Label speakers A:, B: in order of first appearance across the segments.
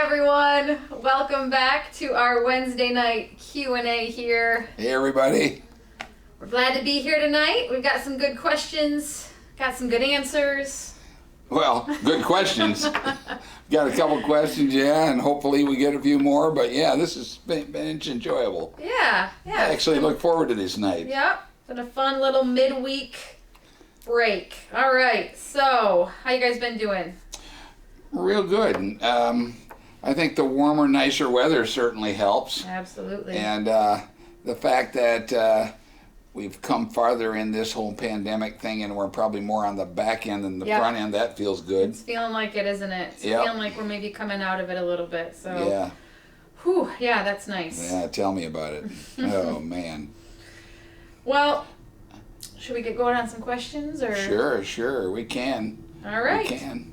A: everyone. Welcome back to our Wednesday night Q&A here.
B: Hey everybody.
A: We're glad to be here tonight. We've got some good questions, got some good answers.
B: Well, good questions. Got a couple questions, yeah, and hopefully we get a few more. But yeah, this has been enjoyable.
A: Yeah.
B: I actually look forward to this night.
A: Yep, been a fun little midweek break. All right, so how you guys been doing?
B: Real good. I think the warmer, nicer weather certainly helps.
A: Absolutely.
B: And the fact that we've come farther in this whole pandemic thing, and we're probably more on the back end than the front end, that feels good.
A: It's feeling like it, isn't it? It's
B: feeling
A: like we're maybe coming out of it a little bit. So.
B: Yeah.
A: Whew, yeah, that's nice.
B: Yeah, tell me about it. Oh, man.
A: Well, should we get going on some questions? Or?
B: Sure, we can.
A: All right.
B: We can.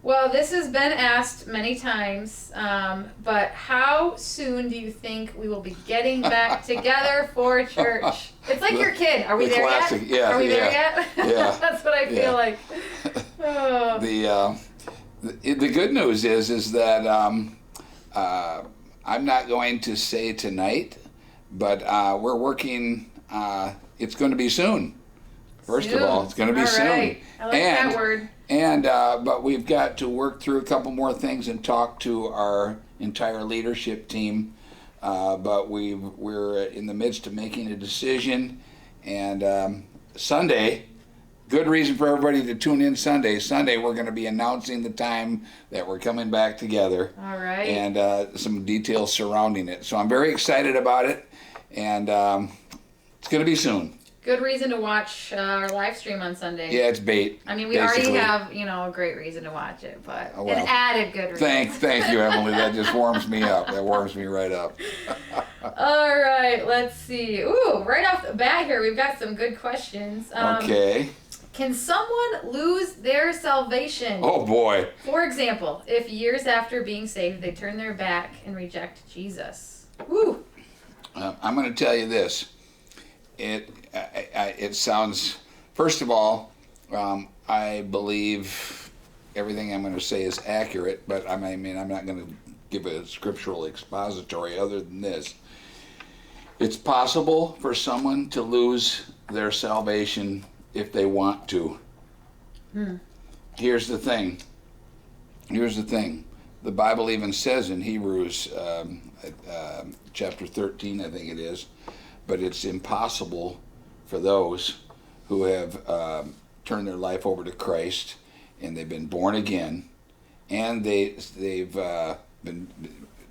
A: Well, this has been asked many times, but how soon do you think we will be getting back together for church? It's like your kid. Are we there
B: classic.
A: yet?
B: Yeah,
A: Are we there yet?
B: Yeah.
A: That's what I feel like. Oh.
B: The good news is that I'm not going to say tonight, but we're working. It's going to be soon. First of all, it's going to be soon.
A: Right. I like that word.
B: But we've got to work through a couple more things and talk to our entire leadership team. But we're in the midst of making a decision. And Sunday, good reason for everybody to tune in Sunday. Sunday, we're going to be announcing the time that we're coming back together.
A: All right.
B: And some details surrounding it. So I'm very excited about it. And it's going to be soon.
A: Good reason to watch our live stream on Sunday.
B: Yeah, it's bait.
A: I mean, we already have, a great reason to watch it, but an added good reason.
B: Thank you, Emily. That just warms me up. That warms me right up.
A: All right, let's see. Ooh, right off the bat here, we've got some good questions.
B: Okay.
A: Can someone lose their salvation?
B: Oh, boy.
A: For example, if years after being saved, they turn their back and reject Jesus. Woo.
B: I'm going to tell you this. It sounds, first of all, I believe everything I'm going to say is accurate, but I'm not going to give a scriptural expository other than this. It's possible for someone to lose their salvation if they want to. Here's the thing. The Bible even says in Hebrews chapter 13, I think it is, but it's impossible for those who have turned their life over to Christ and they've been born again and they've been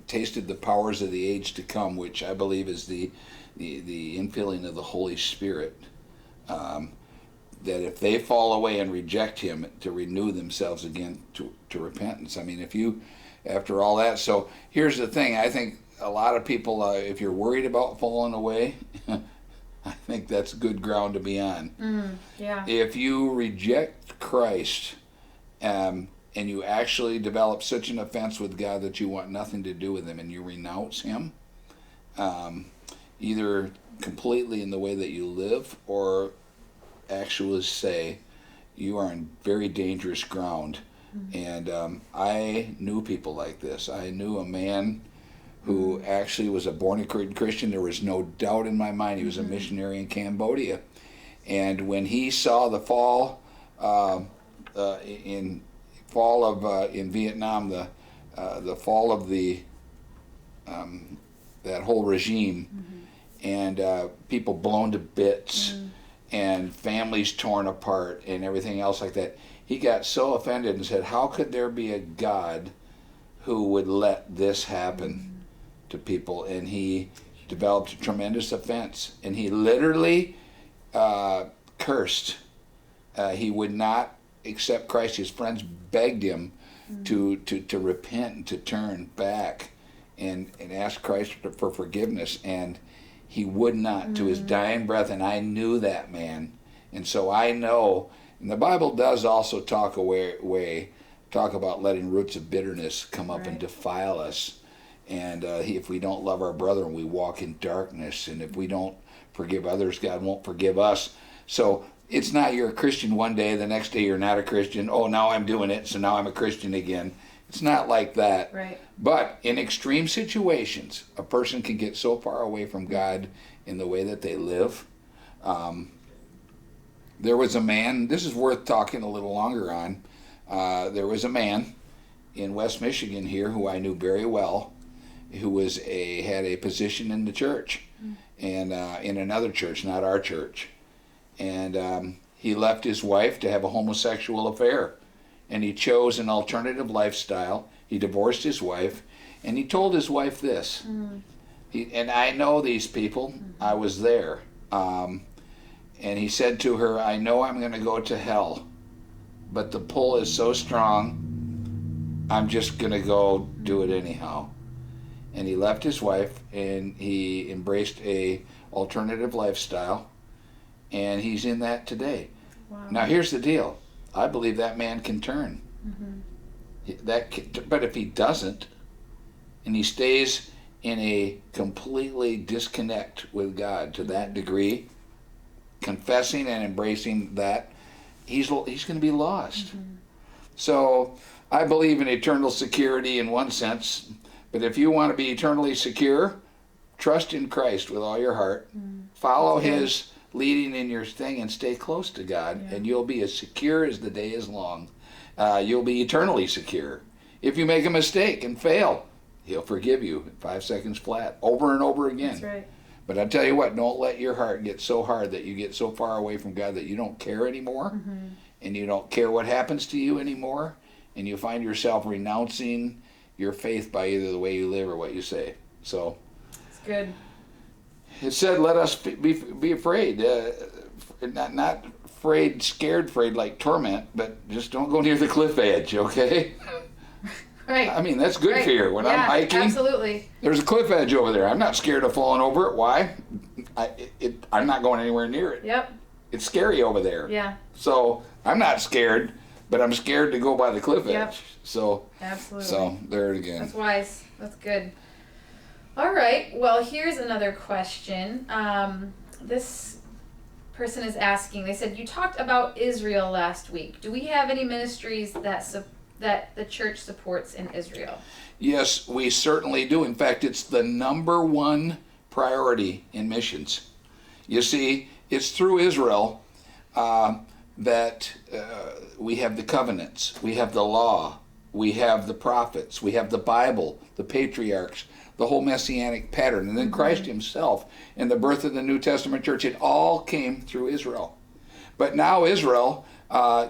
B: tasted the powers of the age to come, which I believe is the infilling of the Holy Spirit, that if they fall away and reject Him, to renew themselves again to repentance. I mean, if you, after all that, so here's the thing, I think a lot of people, if you're worried about falling away, I think that's good ground to be on.
A: Yeah.
B: If you reject Christ and you actually develop such an offense with God that you want nothing to do with Him and you renounce Him, either completely in the way that you live or actually say, you are in very dangerous ground. And I knew people like this. I knew a man who actually was a born-again Christian. There was no doubt in my mind he was a missionary in Cambodia. And when he saw the fall in Vietnam, the fall of that whole regime, and people blown to bits, and families torn apart, and everything else like that, he got so offended and said, "How could there be a God who would let this happen to people?" And he developed a tremendous offense, and he literally cursed. He would not accept Christ. His friends begged him to repent and to turn back and ask Christ for forgiveness, and he would not to his dying breath. And I knew that man, and so I know. And the Bible does also talk about letting roots of bitterness come up and defile us. And if we don't love our brother, we walk in darkness. And if we don't forgive others, God won't forgive us. So it's not you're a Christian one day, the next day you're not a Christian. Oh, now I'm doing it, so now I'm a Christian again. It's not like that.
A: Right.
B: But in extreme situations, a person can get so far away from God in the way that they live. There was a man, this is worth talking a little longer on. There was a man in West Michigan here who I knew very well, who had a position in the church, and in another church, not our church. And he left his wife to have a homosexual affair, and he chose an alternative lifestyle. He divorced his wife, and he told his wife this. And I know these people. I was there. And he said to her, I know I'm going to go to hell, but the pull is so strong, I'm just going to go do it anyhow. And he left his wife, and he embraced a alternative lifestyle, and he's in that today.
A: Wow.
B: Now here's the deal. I believe that man can turn. But if he doesn't, and he stays in a completely disconnect with God to that degree, confessing and embracing that, he's going to be lost. So I believe in eternal security in one sense, but if you want to be eternally secure, trust in Christ with all your heart, follow his leading in your thing, and stay close to God, and you'll be as secure as the day is long. You'll be eternally secure. If you make a mistake and fail, he'll forgive you 5 seconds flat, over and over again.
A: That's right.
B: But I tell you what, don't let your heart get so hard that you get so far away from God that you don't care anymore, and you don't care what happens to you anymore, and you find yourself renouncing your faith by either the way you live or what you say. So
A: it's good.
B: It said, let us be afraid, not afraid, scared, afraid like torment, but just don't go near the cliff edge, okay?
A: Right.
B: I mean, that's good fear. When I'm hiking,
A: absolutely.
B: There's a cliff edge over there. I'm not scared of falling over it. Why? I'm not going anywhere near it.
A: Yep.
B: It's scary over there.
A: Yeah.
B: So I'm not scared, but I'm scared to go by the cliff edge. So
A: absolutely.
B: So there it again.
A: That's wise. That's good. All right. Well, here's another question. This person is asking. They said you talked about Israel last week. Do we have any ministries that the church supports in Israel?
B: Yes, we certainly do. In fact, it's the number one priority in missions. You see, it's through Israel that we have the covenants, we have the law, we have the prophets, we have the Bible, the patriarchs, the whole messianic pattern, and then Christ himself and the birth of the New Testament church. It all came through Israel. But now Israel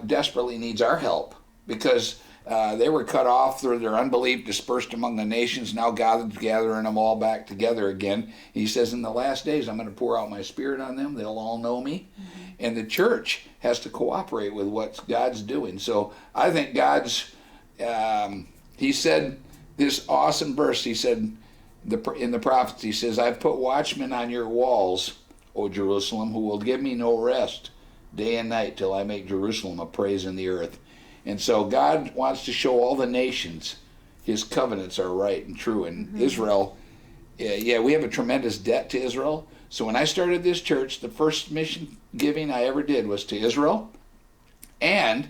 B: desperately needs our help, because they were cut off through their unbelief, dispersed among the nations. Now God's gathering them all back together again. He says, in the last days, I'm going to pour out my spirit on them. They'll all know me. And the church has to cooperate with what God's doing. So I think God's, he said this awesome verse. He said, in the prophets, he says, I've put watchmen on your walls, O Jerusalem, who will give me no rest day and night till I make Jerusalem a praise in the earth. And so God wants to show all the nations his covenants are right and true. And Israel, we have a tremendous debt to Israel. So when I started this church, the first mission giving I ever did was to Israel. And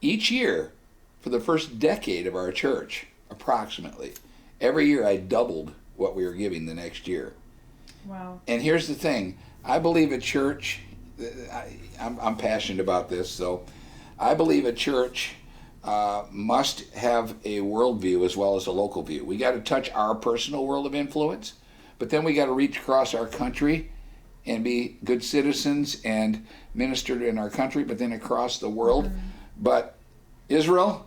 B: each year, for the first decade of our church, approximately, every year I doubled what we were giving the next year.
A: Wow.
B: And here's the thing. I believe a church, I'm passionate about this, so I believe a church must have a worldview as well as a local view. We got to touch our personal world of influence, but then we got to reach across our country and be good citizens and minister in our country, but then across the world. But Israel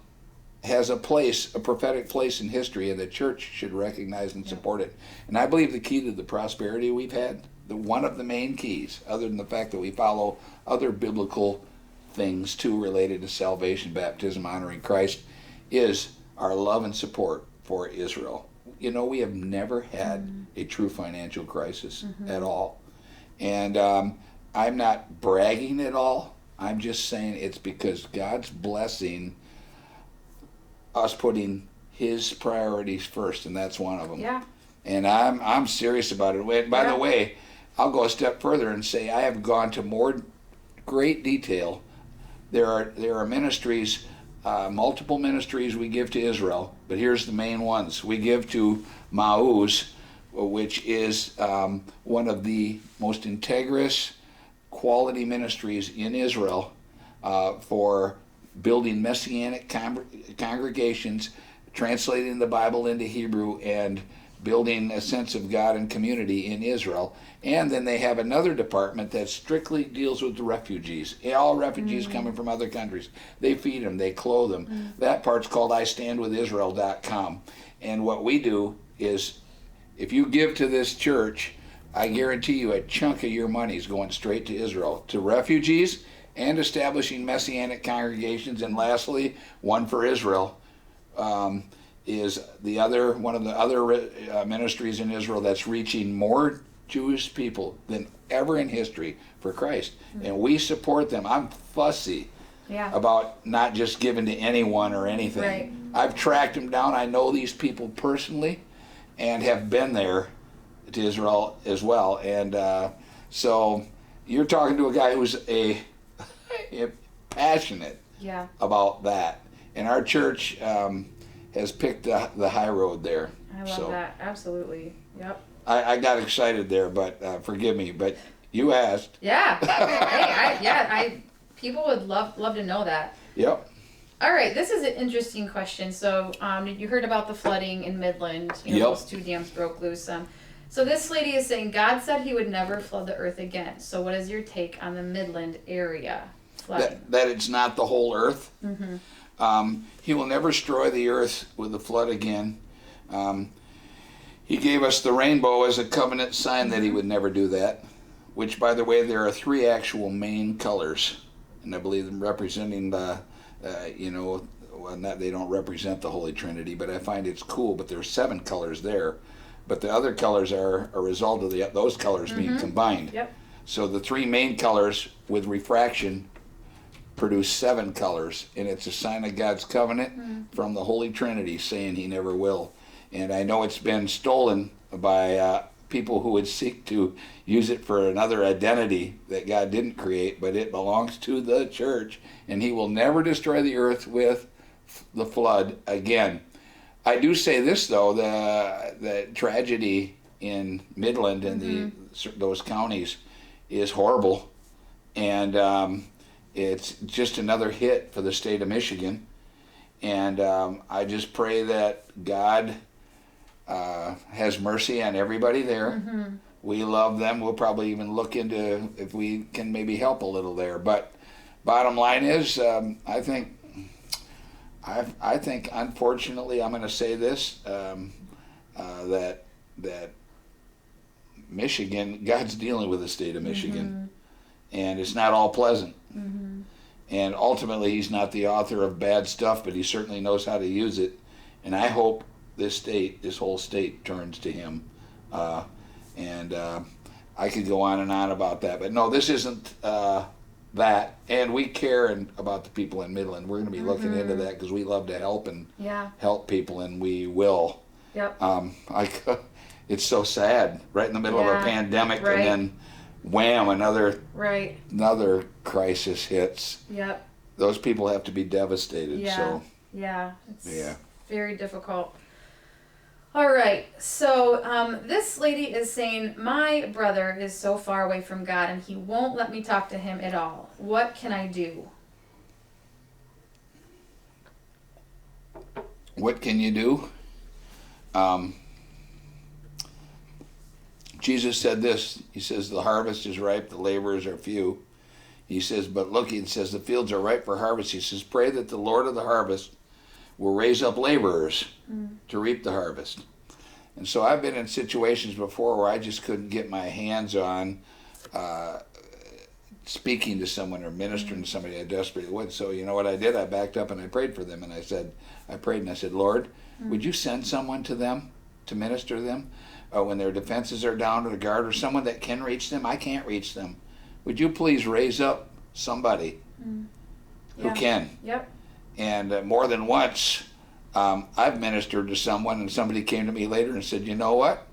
B: has a place, a prophetic place in history, and the church should recognize and support it. And I believe the key to the prosperity we've had, one of the main keys, other than the fact that we follow other biblical things too related to salvation, baptism, honoring Christ, is our love and support for Israel. You know, we have never had a true financial crisis at all. And I'm not bragging at all. I'm just saying it's because God's blessing us putting his priorities first, and that's one of them.
A: Yeah.
B: And I'm serious about it. By the way, I'll go a step further and say I have gone to more great detail. There are ministries multiple ministries we give to Israel, but here's the main ones. We give to Mauz, which is one of the most integrous quality ministries in Israel for building Messianic congregations, translating the Bible into Hebrew, and building a sense of God and community in Israel. And then they have another department that strictly deals with the refugees. All refugees coming from other countries. They feed them, they clothe them. That part's called IStandWithIsrael.com. And what we do is, if you give to this church, I guarantee you a chunk of your money is going straight to Israel, to refugees and establishing Messianic congregations. And lastly, one for Israel. Is one of the other ministries in Israel that's reaching more Jewish people than ever in history for Christ. And we support them. I'm fussy about not just giving to anyone or anything.
A: Right.
B: I've tracked them down. I know these people personally and have been there to Israel as well. And so you're talking to a guy who's passionate about that. And our church has picked the high road there.
A: I love that. Absolutely. Yep.
B: I got excited there, but forgive me. But you asked.
A: Yeah. People would love to know that.
B: Yep.
A: All right. This is an interesting question. So, you heard about the flooding in Midland? Those two dams broke loose. So this lady is saying God said He would never flood the earth again. So, what is your take on the Midland area flooding?
B: That it's not the whole earth.
A: Mm-hmm.
B: He will never destroy the earth with a flood again. He gave us the rainbow as a covenant sign that He would never do that, which, by the way, there are 3 actual main colors, and I believe them representing the, they don't represent the Holy Trinity, but I find it's cool, but there's 7 colors there, but the other colors are a result of those colors being combined.
A: Yep.
B: So the 3 main colors with refraction produce 7 colors, and it's a sign of God's covenant from the Holy Trinity saying He never will. And I know it's been stolen by people who would seek to use it for another identity that God didn't create, but it belongs to the church, and He will never destroy the earth with the flood again. I do say this, though, the tragedy in Midland and those counties is horrible, and it's just another hit for the state of Michigan. And I just pray that God has mercy on everybody there. We love them. We'll probably even look into if we can maybe help a little there. But bottom line is, I think unfortunately, I'm going to say this, that Michigan, God's dealing with the state of Michigan, and it's not all pleasant. And ultimately, He's not the author of bad stuff, but He certainly knows how to use it. And I hope this whole state turns to Him. And I could go on and on about that. But no, this isn't that. And we care about the people in Midland. We're going to be looking into that because we love to help and help people, and we will.
A: Yep.
B: It's so sad. Right in the middle of a pandemic, and then wham, another crisis hits.
A: Yep.
B: Those people have to be devastated.
A: It's very difficult. All right, so this lady is saying, my brother is so far away from God and he won't let me talk to Him at all. What can I do?
B: What can you do? Jesus said this. He says, the harvest is ripe, the laborers are few. He says, but look, He says, the fields are ripe for harvest. He says, pray that the Lord of the harvest will raise up laborers to reap the harvest. And so I've been in situations before where I just couldn't get my hands on speaking to someone or ministering to somebody I desperately would. So you know what I did? I backed up and I prayed for them, and I prayed and I said, Lord, would you send someone to them to minister to them when their defenses are down to the guard, or someone that can reach them? I can't reach them. Would you please raise up somebody who can?
A: Yep.
B: And more than once, I've ministered to someone, and somebody came to me later and said, you know what?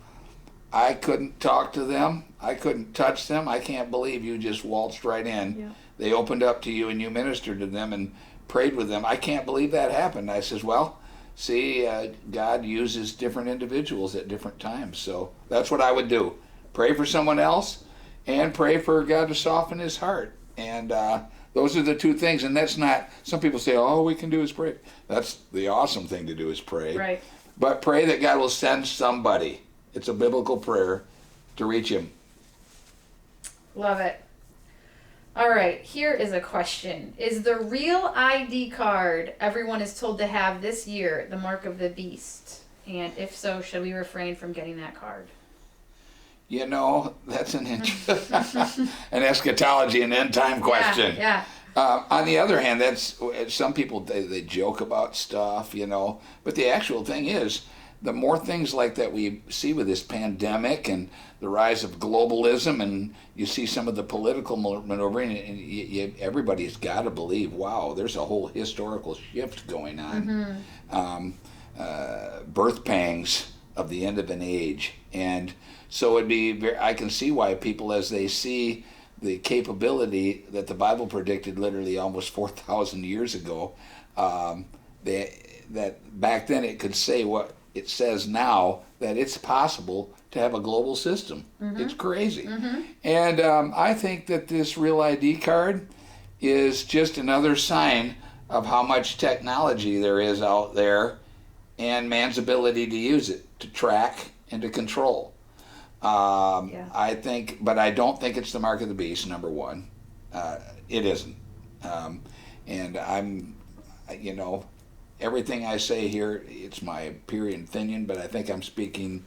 B: I couldn't talk to them. I couldn't touch them. I can't believe you just waltzed right in.
A: Yep.
B: They opened up to you, and you ministered to them and prayed with them. I can't believe that happened. I says, well, see, God uses different individuals at different times. So that's what I would do. Pray for someone else and pray for God to soften his heart. And those are the two things. And that's not, some people say, all we can do is pray. That's the awesome thing to do is pray.
A: Right.
B: But pray that God will send somebody. It's a biblical prayer to reach him.
A: Love it. All right, here is a question. Is the real ID card everyone is told to have this year the mark of the beast? And if so, should we refrain from getting that card?
B: You know, that's an eschatology and end time question.
A: Yeah.
B: On the other hand, that's some people they joke about stuff, you know, but the actual thing is, the more things like that we see with this pandemic and the rise of globalism, and you see some of the political maneuvering, and everybody's got to believe, wow, there's a whole historical shift going on. Birth pangs of the end of an age. And so I can see why people, as they see the capability that the Bible predicted literally almost 4,000 years ago, that back then it could say what it says now, that it's possible to have a global system. It's crazy. And I think that this Real ID card is just another sign of how much technology there is out there and man's ability to use it, to track and to control. I think, but I don't think it's the mark of the beast, number one. It isn't. And I'm, you know, everything I say here, it's my opinion, but I think I'm speaking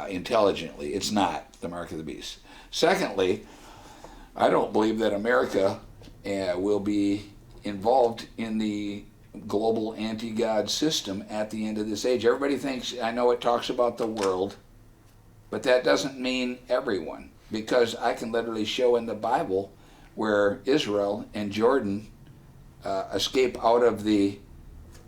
B: intelligently. It's not the mark of the beast. Secondly, I don't believe that America will be involved in the global anti-God system at the end of this age. Everybody thinks, I know it talks about the world, but that doesn't mean everyone, because I can literally show in the Bible where Israel and Jordan escape out of the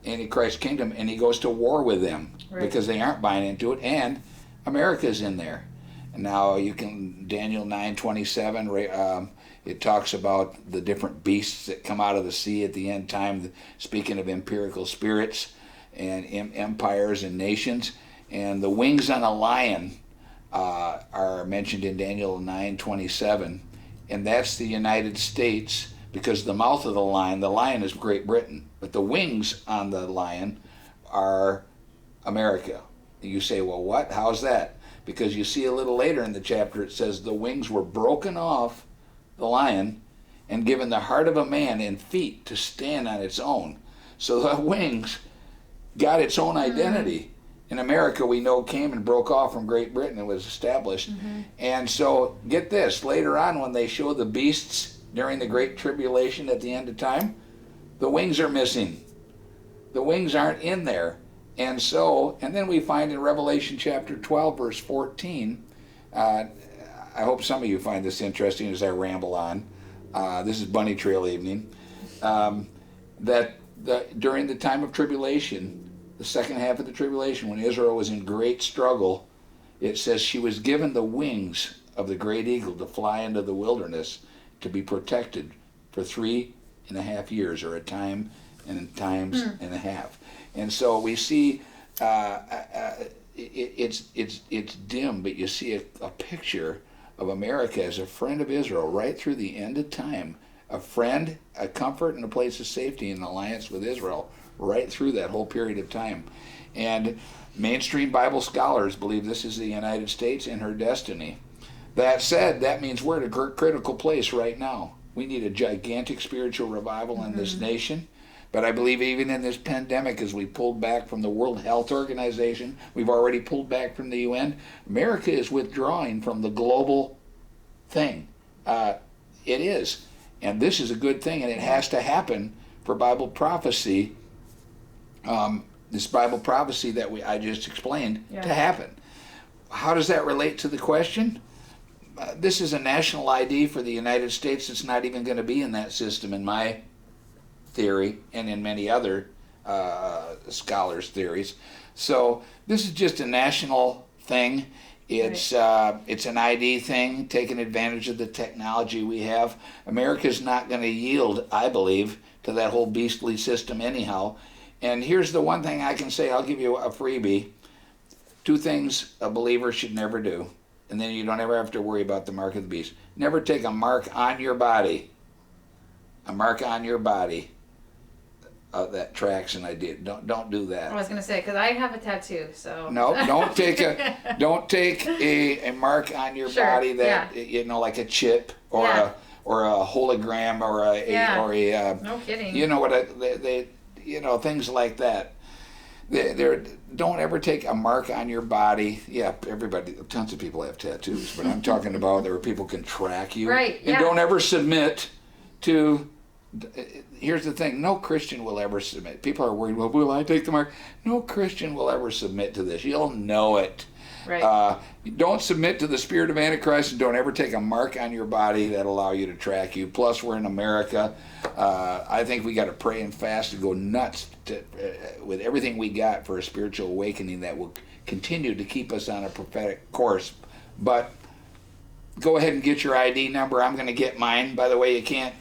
B: Antichrist kingdom, and he goes to war with them because they aren't buying into it, and America's in there. And now you can, Daniel 9:27, it talks about the different beasts that come out of the sea at the end time, speaking of empirical spirits and empires and nations. And the wings on a lion are mentioned in Daniel 9:27, and that's the United States, because the mouth of the lion is Great Britain, but the wings on the lion are America. You say, well, what? How's that? Because you see a little later in the chapter, it says the wings were broken off the lion and given the heart of a man and feet to stand on its own. So the wings got its own identity. In America, we know, came and broke off from Great Britain and was established. And so, get this, later on when they show the beasts during the Great Tribulation at the end of time, the wings are missing. The wings aren't in there. And so, and then we find in Revelation chapter 12, verse 14, I hope some of you find this interesting as I ramble on. This is Bunny Trail evening. That during the time of tribulation, the second half of the tribulation, when Israel was in great struggle, it says she was given the wings of the great eagle to fly into the wilderness to be protected for 3.5 years, or a time and times and a half. And so we see it's dim, but you see a picture of America as a friend of Israel right through the end of time, a friend, a comfort, and a place of safety in alliance with Israel right through that whole period of time. And mainstream Bible scholars believe this is the United States and her destiny. That said, that means we're at a critical place right now. We need a gigantic spiritual revival in this nation. But I believe even in this pandemic, as we pulled back from the World Health Organization, we've already pulled back from the UN, America is withdrawing from the global thing. It is. And this is a good thing, and it has to happen for Bible prophecy, this Bible prophecy that I just explained, to happen. How does that relate to the question? This is a national ID for the United States that's not even going to be in that system, in my theory, and in many other scholars' theories. So this is just a national thing. It's an ID thing, taking advantage of the technology we have. America's not going to yield, I believe, to that whole beastly system anyhow. And here's the one thing I can say, I'll give you a freebie. 2 things a believer should never do, and then you don't ever have to worry about the mark of the beast. Never take a mark on your body. A mark on your body that tracks an idea. Don't do that.
A: I was gonna say, because I have a tattoo, so
B: No, don't take a mark on your body that like a chip or a hologram or a
A: no kidding.
B: You know what they things like that. Don't ever take a mark on your body. Yeah, tons of people have tattoos, but I'm talking about where people can track you.
A: Right.
B: And don't ever submit to. Here's the thing, no Christian will ever submit. People are worried, well, will I take the mark? No Christian will ever submit to this. You'll know it.
A: Right.
B: Don't submit to the spirit of Antichrist, and don't ever take a mark on your body that allow you to track you. Plus, we're in America. I think we got to pray and fast and go nuts with everything we got for a spiritual awakening that will continue to keep us on a prophetic course. But go ahead and get your ID number. I'm going to get mine. By the way, you can't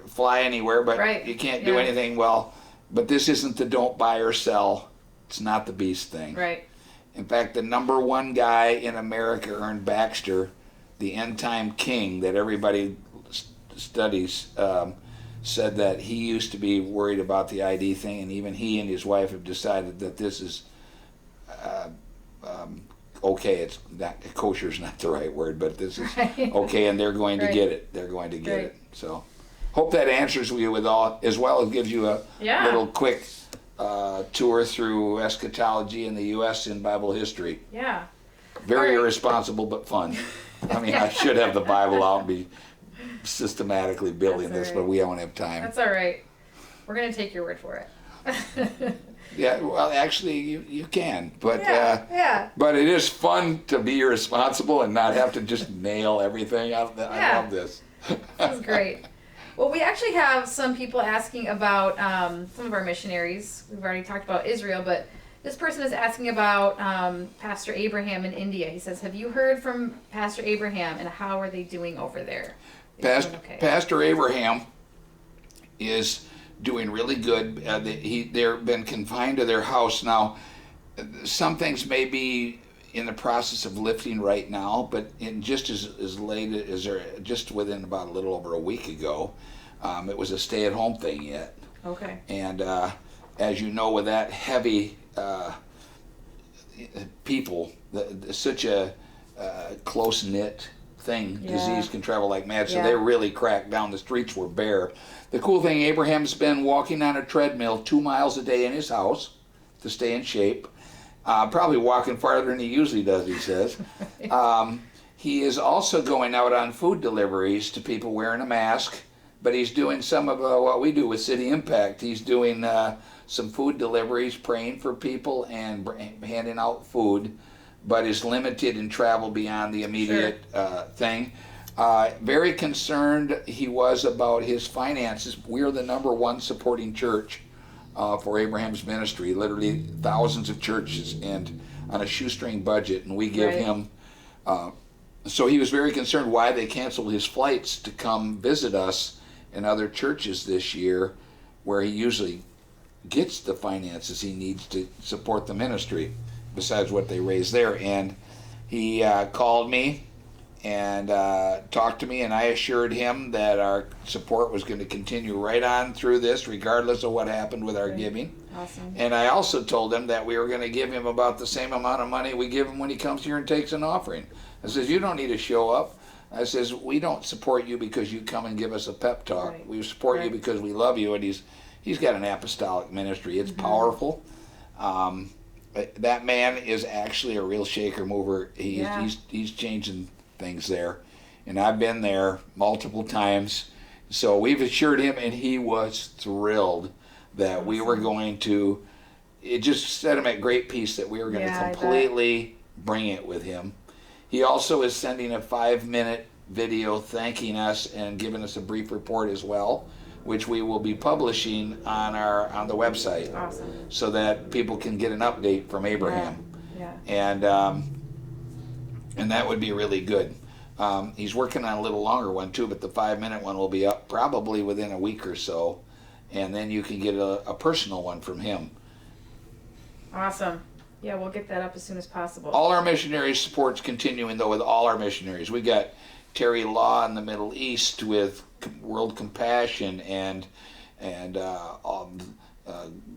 B: fly anywhere, but you can't do anything. Well, but this isn't the don't buy or sell. It's not the beast thing.
A: Right.
B: In fact, the number 1 guy in America, Ern Baxter, the end time king that everybody studies, said that he used to be worried about the ID thing, and even he and his wife have decided that this is okay. It's not kosher is not the right word, but this is okay, and they're going to get it. They're going to get it. So, hope that answers you with all, as well as gives you a little quick tour through eschatology in the U.S. in Bible history.
A: Yeah.
B: Very irresponsible, but fun. I mean, I should have the Bible out and be systematically building this, but we don't have time.
A: That's all right. We're going to take your word for it.
B: Yeah, well, actually, you can, but
A: but
B: it is fun to be irresponsible and not have to just nail everything. I love this.
A: That's great. Well, we actually have some people asking about some of our missionaries. We've already talked about Israel, but this person is asking about Pastor Abraham in India. He says, have you heard from Pastor Abraham, and how are they doing over there?
B: Pastor Abraham is doing really good. They've been confined to their house now. Some things may be in the process of lifting right now, but in just as late as just within about a little over a week ago, it was a stay-at-home thing yet.
A: Okay.
B: And as you know, with that heavy people, such a close-knit thing, disease can travel like mad, so they really cracked down. The streets were bare. The cool thing, Abraham's been walking on a treadmill 2 miles a day in his house to stay in shape. Probably walking farther than he usually does, he says. He is also going out on food deliveries to people wearing a mask, but he's doing some of what we do with City Impact. He's doing some food deliveries, praying for people and handing out food, but is limited in travel beyond the immediate thing. Very concerned he was about his finances. We're the #1 supporting church for Abraham's ministry, literally thousands of churches and on a shoestring budget, and we give him, so he was very concerned why they canceled his flights to come visit us in other churches this year, where he usually gets the finances he needs to support the ministry, besides what they raise there. And he called me and talked to me, and I assured him that our support was going to continue right on through this, regardless of what happened with our giving.
A: Awesome.
B: And I also told him that we were going to give him about the same amount of money we give him when he comes here and takes an offering. I says, you don't need to show up. I says, we don't support you because you come and give us a pep talk. We support you because we love you. And he's got an apostolic ministry. It's powerful. That man is actually a real shaker mover. He's changing things there, and I've been there multiple times. So we've assured him, and he was thrilled that we were going to. It just set him at great peace that we were going to completely bring it with him. He also is sending a 5-minute video thanking us and giving us a brief report as well, which we will be publishing on the website, so that people can get an update from Abraham. And that would be really good. He's working on a little longer one too, but the 5-minute one will be up probably within a week or so. and then you can get a personal one from him.
A: Awesome. Yeah, we'll get that up as soon as possible.
B: All our missionaries support's continuing, though, with all our missionaries. We got Terry Law in the Middle East with World Compassion and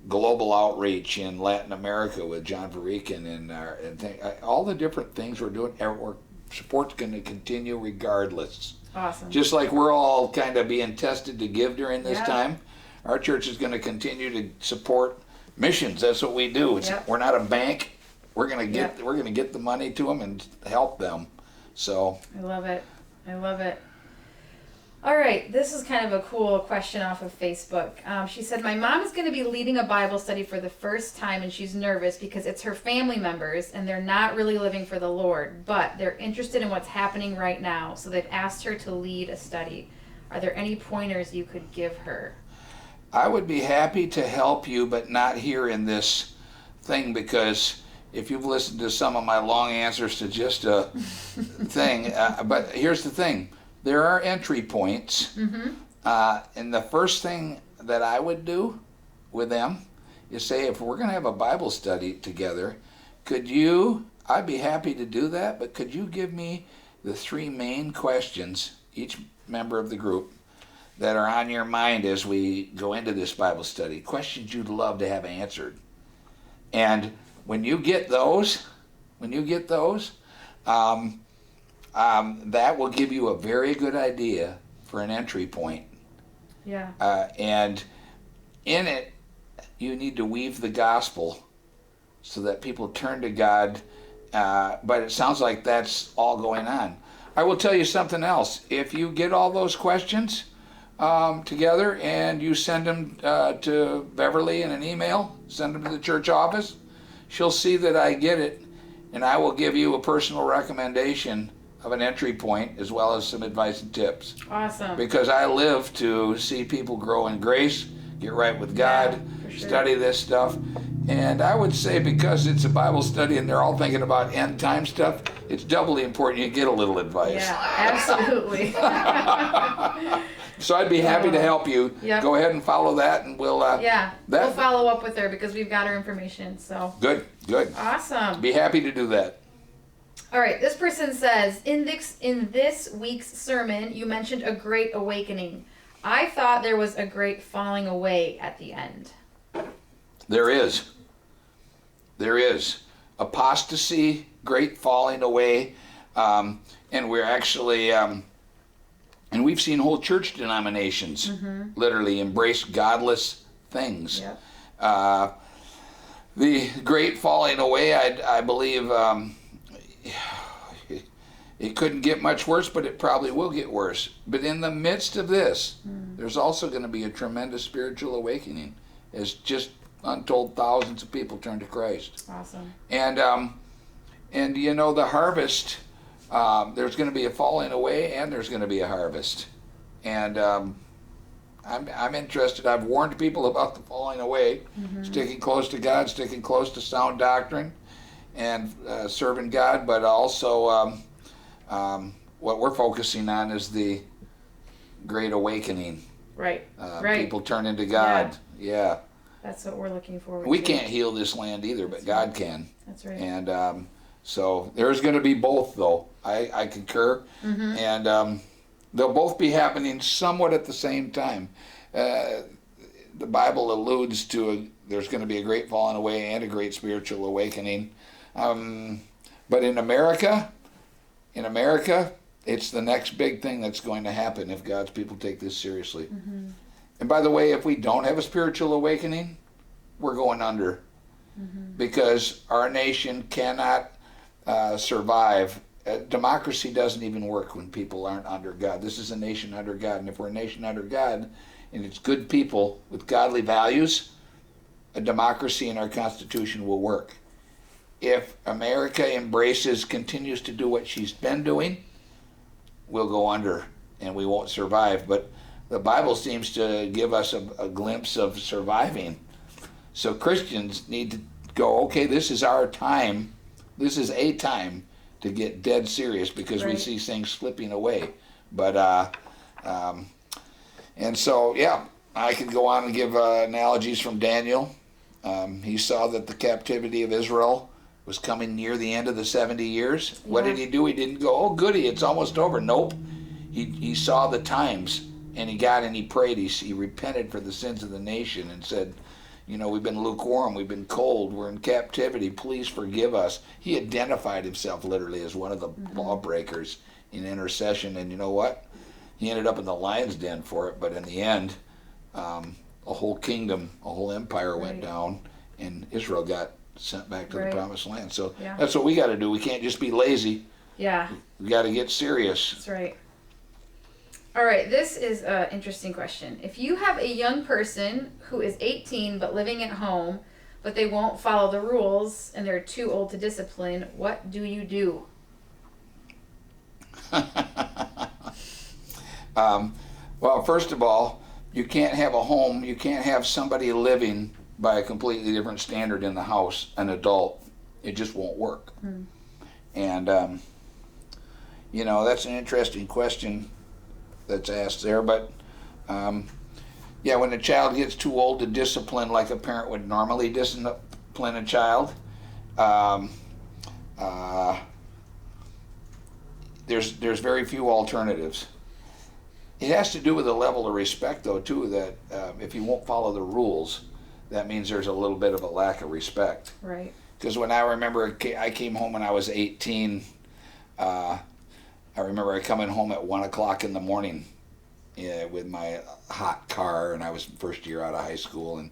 B: global outreach in Latin America with John Varican and all the different things we're doing. Our support's going to continue regardless.
A: Awesome.
B: Just like we're all kind of being tested to give during this time, our church is going to continue to support missions. That's what we do. We're not a bank. We're going to get the money to them and help them. So
A: I love it. All right, this is kind of a cool question off of Facebook. She said, my mom is going to be leading a Bible study for the first time, and she's nervous because it's her family members, and they're not really living for the Lord, but they're interested in what's happening right now, so they've asked her to lead a study. Are there any pointers you could give her?
B: I would be happy to help you, but not here in this thing, because if you've listened to some of my long answers to just a thing, but here's the thing. There are entry points, and the first thing that I would do with them is say, if we're going to have a Bible study together, I'd be happy to do that, but could you give me the 3 main questions, each member of the group, that are on your mind as we go into this Bible study, questions you'd love to have answered. And when you get those, that will give you a very good idea for an entry point.
A: Yeah.
B: And in it, you need to weave the gospel so that people turn to God. But it sounds like that's all going on. I will tell you something else. If you get all those questions together and you send them to Beverly in an email, send them to the church office, she'll see that I get it, and I will give you a personal recommendation of an entry point as well as some advice and tips.
A: Awesome.
B: Because I live to see people grow in grace, get right with God, study this stuff. And I would say, because it's a Bible study and they're all thinking about end time stuff, it's doubly important you get a little advice.
A: Yeah, absolutely.
B: So I'd be happy to help you.
A: Yep.
B: Go ahead and follow that, and we'll
A: we'll follow up with her because we've got her information. So
B: good.
A: Awesome.
B: Be happy to do that.
A: All right, this person says, in this week's sermon, you mentioned a great awakening. I thought there was a great falling away at the end.
B: There is. Apostasy, great falling away, and we're actually, and we've seen whole church denominations literally embrace godless things.
A: Yep.
B: The great falling away, I believe, it couldn't get much worse, but it probably will get worse. But in the midst of this, there's also going to be a tremendous spiritual awakening as just untold thousands of people turn to Christ.
A: Awesome.
B: And the harvest, there's going to be a falling away and there's going to be a harvest. And I'm interested. I've warned people about the falling away, sticking close to God, sticking close to sound doctrine, and serving God, but also what we're focusing on is the great awakening.
A: Right.
B: People turning to God. Yeah.
A: That's what we're looking forward
B: We
A: to.
B: can't heal this land either, but God can.
A: That's right.
B: And so there's going to be both, though. I concur. And they'll both be happening somewhat at the same time. The Bible alludes to there's going to be a great falling away and a great spiritual awakening. But in America, it's the next big thing that's going to happen if God's people take this seriously. And by the way, if we don't have a spiritual awakening, we're going under. Because our nation cannot survive. Democracy doesn't even work when people aren't under God. This is a nation under God. And if we're a nation under God, and it's good people with godly values, a democracy in our Constitution will work. If America continues to do what she's been doing, we'll go under and we won't survive. But the Bible seems to give us a glimpse of surviving. So Christians need to go, okay, this is our time. This is a time to get dead serious because we see things slipping away. But, and so, I could go on and give analogies from Daniel. He saw that the captivity of Israel was coming near the end of the 70 years. Yeah. What did he do? He didn't go, oh, goody, it's almost over. Nope. He saw the times, and he got and he prayed. He repented for the sins of the nation and said, you know, we've been lukewarm, we've been cold, we're in captivity, please forgive us. He identified himself literally as one of the lawbreakers in intercession, and you know what? He ended up in the lion's den for it, but in the end, a whole kingdom, a whole empire went down, and Israel got sent back to the promised land. So that's what we got to do. We can't just be lazy.
A: Yeah.
B: We got to get serious.
A: That's right. All right, this is an interesting question. If you have a young person who is 18 but living at home, but they won't follow the rules and they're too old to discipline, what do you do?
B: Well, first of all, you can't have a home, you can't have somebody living by a completely different standard in the house, an adult. It just won't work. And, you know, that's an interesting question that's asked there, but yeah, when a child gets too old to discipline like a parent would normally discipline a child, there's very few alternatives. It has to do with a level of respect, though, too, that if you won't follow the rules, that means there's a little bit of a lack of respect.
A: Right.
B: Because when I remember I came home when I was 18, I remember coming home at 1 o'clock in the morning with my hot car, and I was first year out of high school, and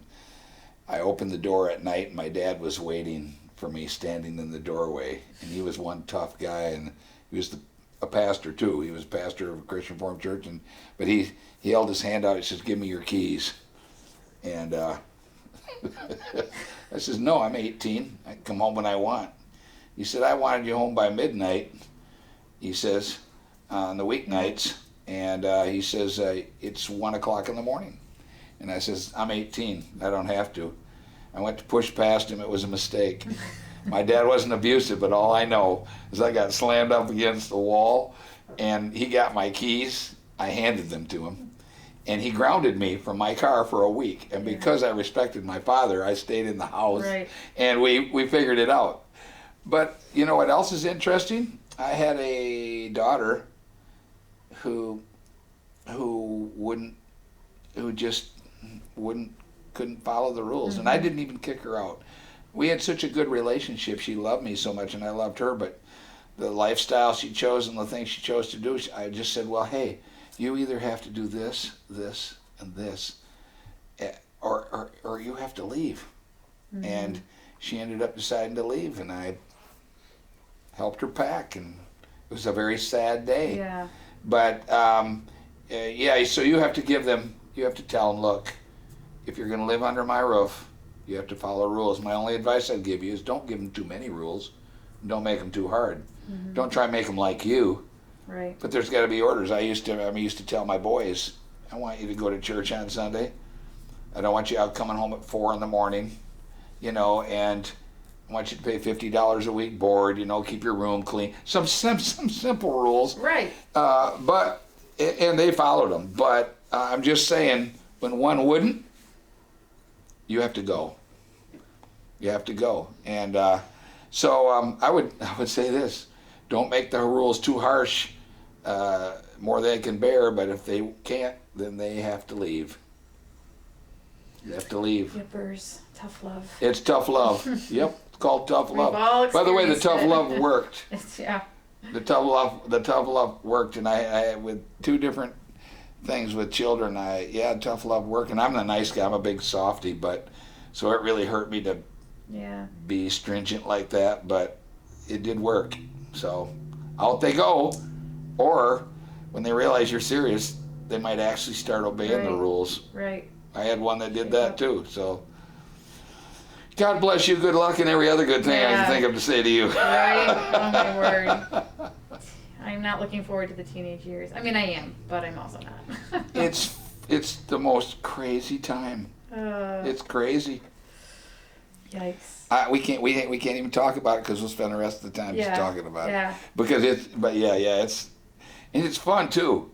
B: I opened the door at night, and my dad was waiting for me standing in the doorway, and he was one tough guy, and he was a pastor too. He was pastor of a Christian Reformed church, but he held his hand out. He says, "Give me your keys," and I says, "No, I'm 18. I can come home when I want." He said, "I wanted you home by midnight." He says, on the weeknights, and he says, it's 1 o'clock in the morning. And I says, I'm 18, I don't have to. I went to push past him, it was a mistake. My dad wasn't abusive, but all I know is I got slammed up against the wall, and he got my keys, I handed them to him, and he grounded me from my car for a week. And because I respected my father, I stayed in the house, and we figured it out. But you know what else is interesting? I had a daughter who couldn't follow the rules, and I didn't even kick her out. We had such a good relationship. She loved me so much, and I loved her. But the lifestyle she chose and the things she chose to do, I just said, well, hey, you either have to do this, this, and this, or you have to leave. And she ended up deciding to leave, and I helped her pack, and it was a very sad day.
A: Yeah.
B: But so you have to tell them, look, if you're going to live under my roof, you have to follow rules. My only advice I'd give you is don't give them too many rules. Don't make them too hard. Don't try and make them like you.
A: Right.
B: But there's got to be orders. I used to tell my boys, I want you to go to church on Sunday. I don't want you out coming home at 4 in the morning, and I want you to pay $50 a week board, keep your room clean. Some simple rules.
A: Right.
B: And they followed them. But I'm just saying, when one wouldn't, you have to go. You have to go. And so I would say this: don't make the rules too harsh, more than they can bear. But if they can't, then they have to leave. You have to leave.
A: Yippers. Tough love.
B: It's tough love. Yep. It's called tough love.
A: We've all
B: By the way, the tough
A: it.
B: love worked.
A: Yeah.
B: The tough love worked, and I with two different things with children. Tough love worked, and I'm the nice guy. I'm a big softy, but so it really hurt me to be stringent like that, but it did work. So out they go, or when they realize you're serious, they might actually start obeying the rules.
A: Right.
B: I had one that did that too. So God bless you. Good luck and every other good thing I can think of to say to you.
A: Right. Oh my word. I'm not looking forward to the teenage years. I mean, I am, but I'm also not.
B: It's the most crazy time. It's crazy.
A: Yikes.
B: We can't even talk about it because we'll spend the rest of the time just talking about it.
A: Yeah.
B: Because it's fun too.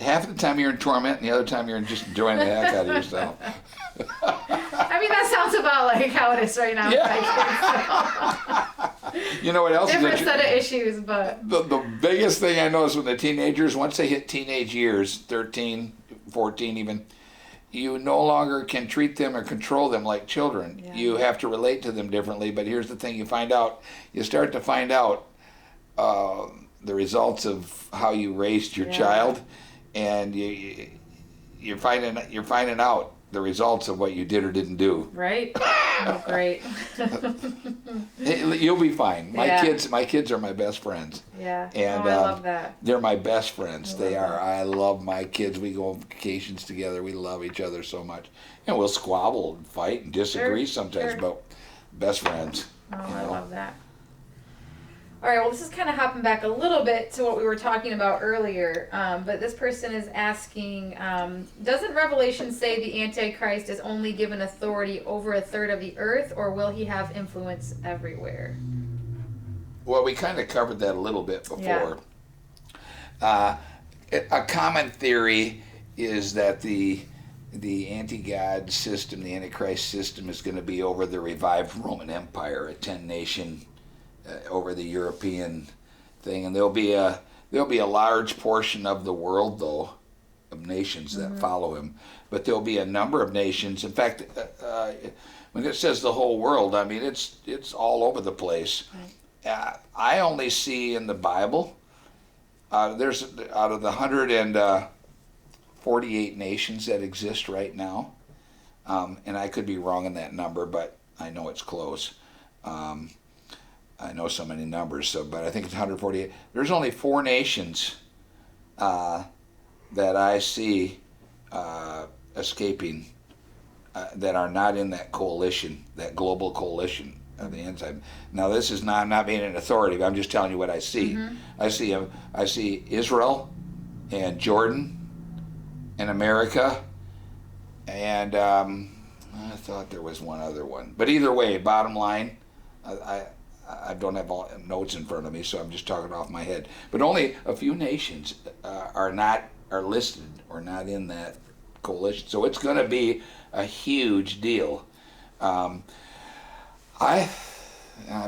B: half the time you're in torment, and the other time you're just enjoying the heck out of yourself.
A: I mean, that sounds about like how it is right now.
B: Yeah. You know what else?
A: Different set of issues, but
B: the biggest thing I notice with the teenagers, once they hit teenage years, 13, 14 even, you no longer can treat them or control them like children.
A: Yeah.
B: You have to relate to them differently. But here's the thing: you start to find out the results of how you raised your child, and you're finding out the results of what you did or didn't do.
A: Right. Oh, great.
B: You'll be fine. My kids are my best friends.
A: Yeah.
B: And
A: I love that.
B: they're my best friends. They are.
A: that.
B: I love my kids. We go on vacations together. We love each other so much. And we'll squabble and fight and disagree sometimes, but best friends.
A: Oh, I love that. All right, well, this is kind of hopping back a little bit to what we were talking about earlier, but this person is asking, doesn't Revelation say the Antichrist is only given authority over a third of the earth, or will he have influence everywhere?
B: Well, we kind of covered that a little bit before. Yeah. A common theory is that the anti-God system, the Antichrist system, is going to be over the revived Roman Empire, a 10-nation over the European thing, and there'll be a large portion of the world, though, of nations that follow him. But there'll be a number of nations. In fact, when it says the whole world, I mean it's all over the place. Right. I only see in the Bible there's out of the 148 nations that exist right now, and I could be wrong in that number, but I know it's close. I know so many numbers, but I think it's 148. There's only 4 nations that I see escaping that are not in that coalition, that global coalition of the end time. Now, this is not, I'm not being an authority, but I'm just telling you what I see. Mm-hmm. I see Israel and Jordan and America, and I thought there was one other one. But either way, bottom line, I don't have all notes in front of me, so I'm just talking off my head. But only a few nations are listed or not in that coalition. So it's going to be a huge deal. I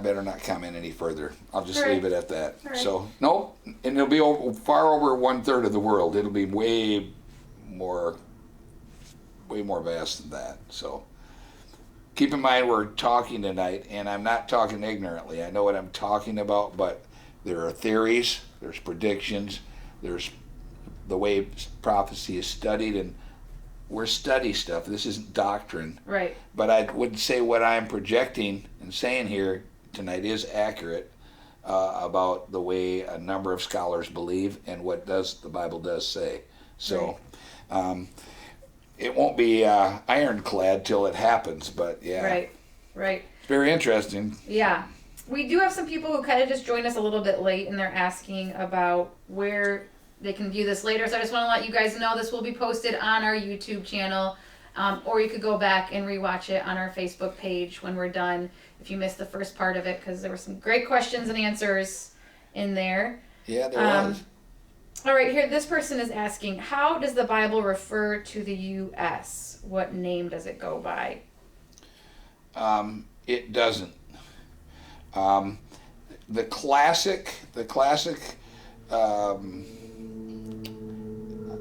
B: better not comment any further. I'll just leave it at that. Right. So nope, and it'll be far over 1/3 of the world. It'll be way more vast than that. So. Keep in mind we're talking tonight, and I'm not talking ignorantly. I know what I'm talking about, but there are theories, there's predictions, there's the way prophecy is studied, and we're study stuff. This isn't doctrine. Right. But I would say what I'm projecting and saying here tonight is accurate about the way a number of scholars believe and what the Bible does say. So. Right. It won't be ironclad till it happens, but yeah. Right. It's very interesting.
A: Yeah. We do have some people who kind of just joined us a little bit late, and they're asking about where they can view this later. So I just want to let you guys know this will be posted on our YouTube channel, or you could go back and rewatch it on our Facebook page when we're done if you missed the first part of it, because there were some great questions and answers in there.
B: Yeah, there was.
A: All right, here, this person is asking, how does the Bible refer to the U.S.? What name does it go by?
B: It doesn't. The classic,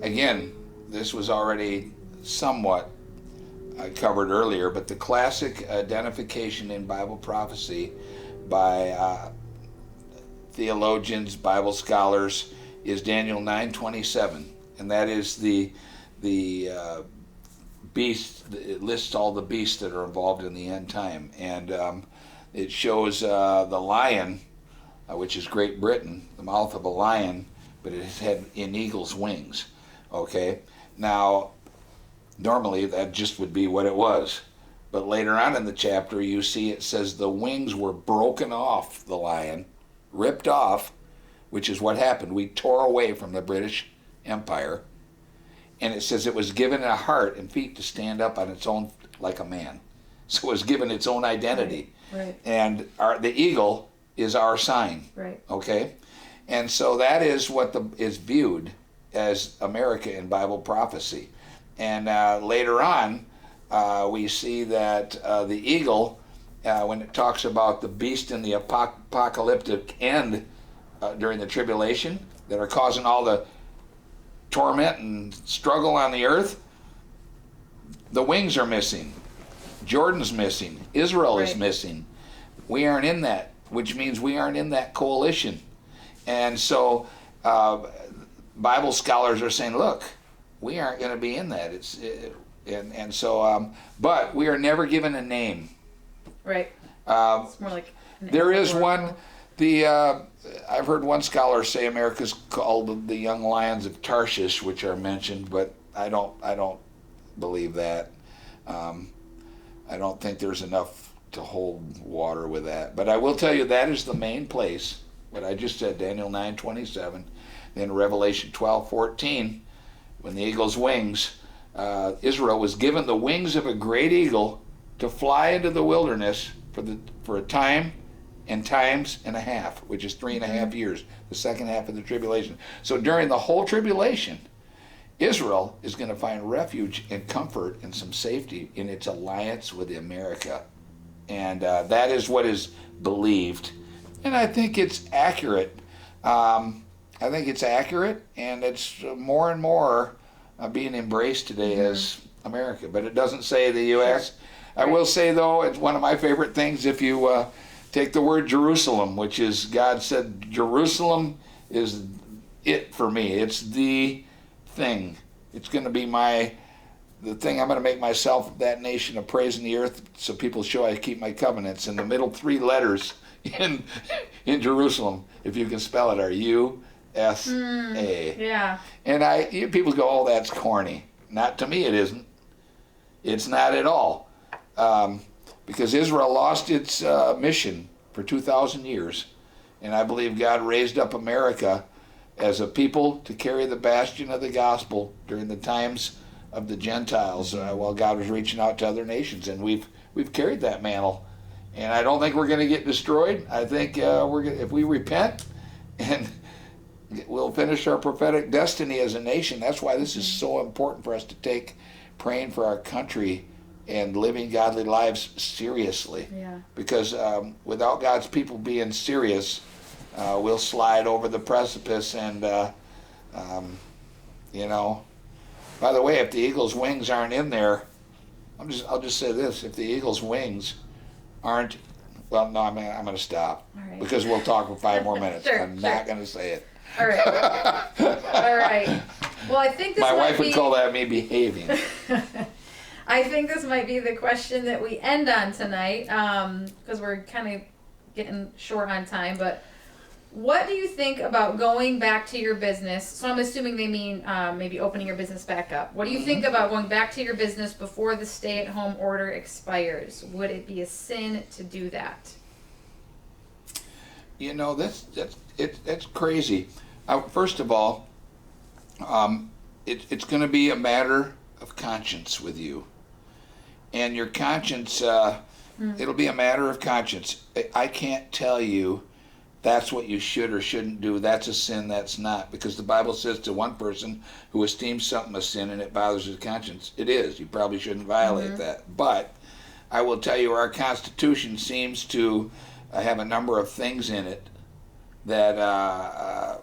B: again, this was already somewhat covered earlier, but the classic identification in Bible prophecy by theologians, Bible scholars, is Daniel 9:27, and that is the beast. It lists all the beasts that are involved in the end time, and it shows the lion, which is Great Britain, the mouth of a lion, but it has had an eagle's wings. Okay, now normally that just would be what it was, but later on in the chapter you see it says the wings were broken off the lion, ripped off, which is what happened. We tore away from the British Empire, and it says it was given a heart and feet to stand up on its own like a man. So it was given its own identity. Right. And the eagle is our sign. Right. Okay? And so that is what is viewed as America in Bible prophecy. And later on, we see that the eagle, when it talks about the beast in the apocalyptic end during the tribulation that are causing all the torment and struggle on the earth, the wings are missing. Jordan's missing. Israel is missing. We aren't in that, which means we aren't in that coalition. And so Bible scholars are saying, look, we aren't going to be in that. But we are never given a name.
A: Right. It's more like
B: there is one. I've heard one scholar say America's called the young lions of Tarshish, which are mentioned, but I don't believe that. I don't think there's enough to hold water with that. But I will tell you that is the main place. What I just said, Daniel 9:27, then Revelation 12:14, when the eagle's wings, Israel was given the wings of a great eagle to fly into the wilderness for a time and times and a half, which is 3.5 years, the second half of the tribulation. So during the whole tribulation, Israel is going to find refuge and comfort and some safety in its alliance with America. And that is what is believed. And I think it's accurate. And it's more and more being embraced today as America. But it doesn't say the U.S. I will say, though, it's one of my favorite things if you take the word Jerusalem, which is, God said, Jerusalem is it for me. It's the thing. It's going to be the thing. I'm going to make myself that nation of praise in the earth, so people show I keep my covenants. And the middle three letters in Jerusalem, if you can spell it, are U-S-A.
A: Yeah.
B: And people go, oh, that's corny. Not to me, it isn't. It's not at all. Because Israel lost its mission for 2,000 years. And I believe God raised up America as a people to carry the bastion of the gospel during the times of the Gentiles while God was reaching out to other nations. And we've carried that mantle. And I don't think we're going to get destroyed. I think if we repent and we'll finish our prophetic destiny as a nation. That's why this is so important for us to take praying for our country and living godly lives seriously.
A: Yeah. Because
B: without God's people being serious, we'll slide over the precipice. And by the way, if the eagle's wings aren't in there, I'll just say this: if the eagle's wings aren't, well, no, I'm going to stop.
A: All right.
B: Because we'll talk for 5 more minutes.
A: Sure,
B: I'm not going to say it.
A: All right. All right. Well, I think this
B: my wife would call that me behaving.
A: I think this might be the question that we end on tonight, because we're kind of getting short on time. But what do you think about going back to your business? So I'm assuming they mean maybe opening your business back up. What do you think about going back to your business before the stay-at-home order expires? Would it be a sin to do that? That's crazy.
B: First of all, it's going to be a matter of conscience with you. And your conscience, it'll be a matter of conscience. I can't tell you that's what you should or shouldn't do. That's a sin, that's not. Because the Bible says to one person who esteems something a sin and it bothers his conscience, it is. You probably shouldn't violate that. But I will tell you, our Constitution seems to have a number of things in it that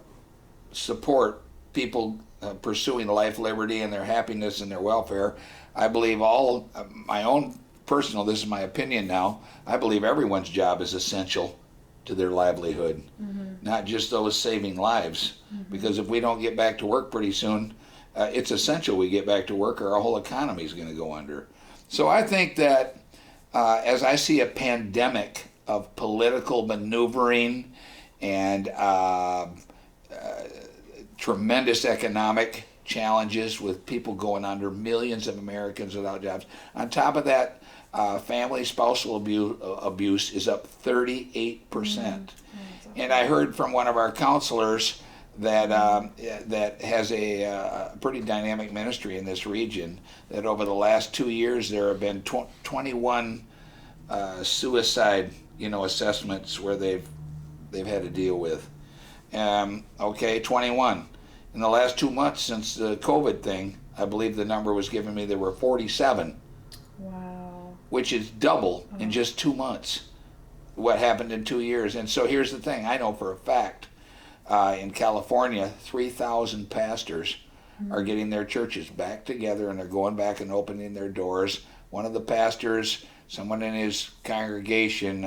B: support people pursuing life, liberty, and their happiness and their welfare. I believe my own personal, this is my opinion now, I believe everyone's job is essential to their livelihood, not just those saving lives. Because if we don't get back to work pretty soon, it's essential we get back to work or our whole economy is going to go under. So I think that as I see a pandemic of political maneuvering and tremendous economic challenges with people going under, millions of Americans without jobs. On top of that, family spousal abuse is up 38%. And I heard from one of our counselors that that has a pretty dynamic ministry in this region, that over the last 2 years there have been 21 suicide assessments where they've had to deal with. 21. In the last 2 months since the COVID thing, I believe the number was given me, there were 47.
A: Wow.
B: Which is double in just 2 months what happened in 2 years. And so here's the thing, I know for a fact, in California, 3,000 pastors are getting their churches back together, and they're going back and opening their doors. One of the pastors, someone in his congregation,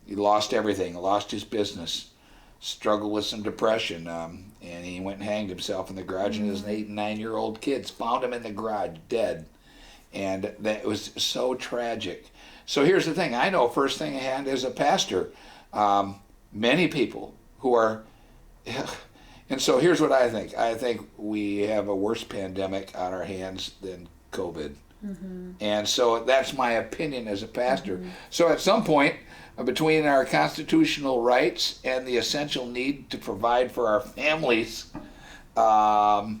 B: he lost everything, lost his business, struggled with some depression, and he went and hanged himself in the garage, and his 8 and 9-year-old kids found him in the garage dead. And that was so tragic. So here's the thing, I know first thing hand as a pastor, many people who are, and so here's what I think we have a worse pandemic on our hands than COVID. And so that's my opinion as a pastor. So at some point, between our constitutional rights and the essential need to provide for our families, follow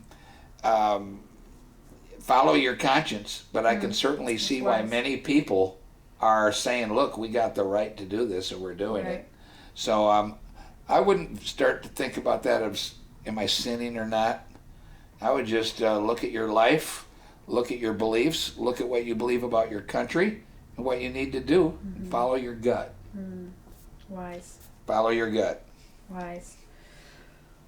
B: your conscience, but I can certainly see why many people are saying, look, we got the right to do this, and we're doing it. So I wouldn't start to think about that as, am I sinning or not? I would just look at your life, look at your beliefs, look at what you believe about your country and what you need to do, and follow your gut.
A: Wise.
B: Follow your gut.
A: Wise.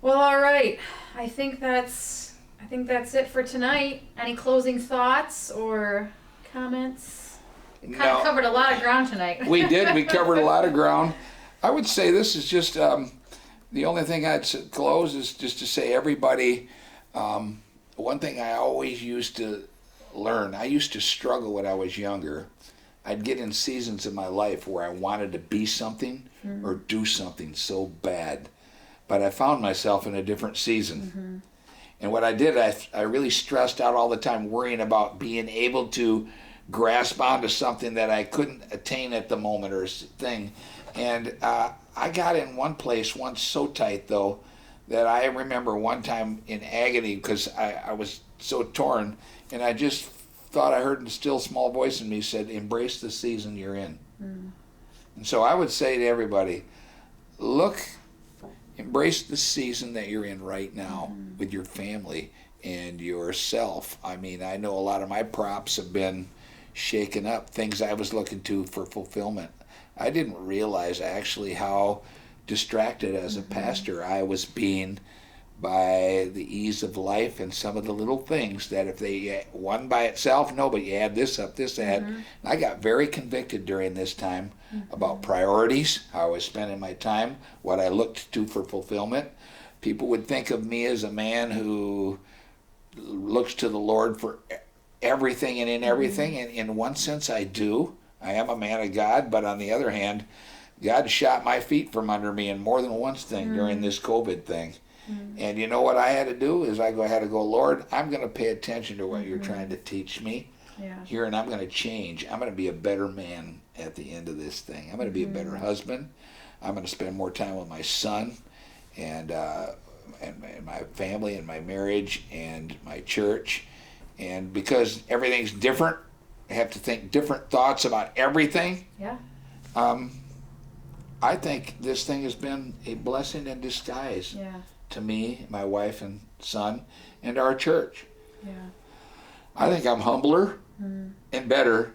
A: Well, all right. I think that's it for tonight. Any closing thoughts or comments? We kind of covered a lot of ground tonight.
B: We did. We covered a lot of ground. I would say this is just the only thing I'd close is just to say, everybody, one thing I always used to learn, I used to struggle when I was younger. I'd get in seasons of my life where I wanted to be something or do something so bad, but I found myself in a different season. And what I did, I really stressed out all the time, worrying about being able to grasp onto something that I couldn't attain at the moment or thing. And I got in one place once so tight, though, that I remember one time in agony because I was so torn, and I just thought I heard a still small voice in me said, embrace the season you're in. And so I would say to everybody, look, embrace the season that you're in right now with your family and yourself. I mean, I know a lot of my props have been shaken up, things I was looking to for fulfillment. I didn't realize actually how distracted as a pastor I was being by the ease of life and some of the little things that if they, one by itself, no, but you add this up, this, add. I got very convicted during this time about priorities, how I was spending my time, what I looked to for fulfillment. People would think of me as a man who looks to the Lord for everything and in everything, and in one sense I do. I am a man of God, but on the other hand, God shot my feet from under me in more than one thing during this COVID thing. And you know what I had to do is I had to go, Lord, I'm going to pay attention to what you're trying to teach me here, and I'm going to change. I'm going to be a better man at the end of this thing. I'm going to be a better husband. I'm going to spend more time with my son and my family and my marriage and my church. And because everything's different, I have to think different thoughts about everything. I think this thing has been a blessing in disguise to me, my wife and son, and our church. I think I'm humbler and better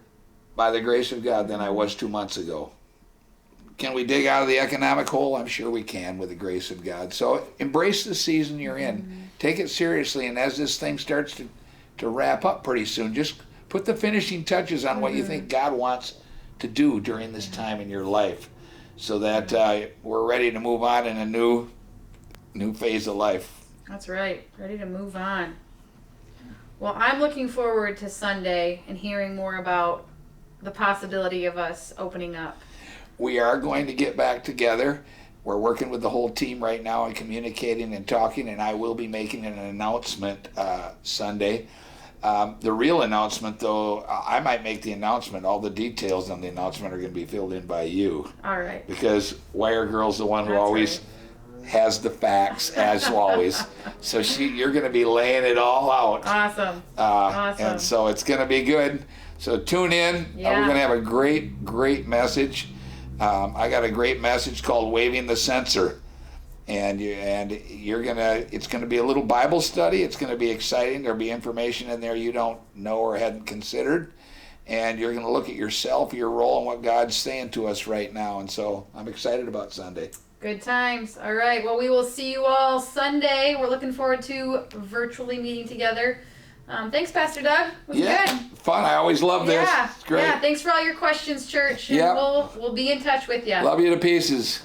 B: by the grace of God than I was 2 months ago. Can we dig out of the economic hole? I'm sure we can with the grace of God. So embrace the season you're in. Take it seriously, and as this thing starts to wrap up pretty soon, just put the finishing touches on what you think God wants to do during this time in your life, so that we're ready to move on in a new phase of life.
A: That's right. Ready to move on. Well, I'm looking forward to Sunday and hearing more about the possibility of us opening up.
B: We are going to get back together. We're working with the whole team right now and communicating and talking, and I will be making an announcement Sunday. The real announcement, though, I might make the announcement. All the details on the announcement are going to be filled in by you.
A: All right.
B: Because Wire Girl's the one who always has the facts, as always. So you're going to be laying it all out.
A: Awesome. Awesome.
B: And so it's going to be good. So tune in. We're going to have a great message. I got a great message called Waving the Censer. and it's gonna be a little Bible study. It's gonna be exciting. There'll be information in there you don't know or hadn't considered, and you're gonna look at yourself, your role, and what God's saying to us right now. And so I'm excited about Sunday.
A: Good times. All right. Well, we will see you all Sunday. We're looking forward to virtually meeting together. Thanks, Pastor Doug. It was good.
B: Fun. I always love this.
A: Yeah.
B: It's great.
A: Yeah. Thanks for all your questions, church. And we'll be in touch with you.
B: Love you to pieces.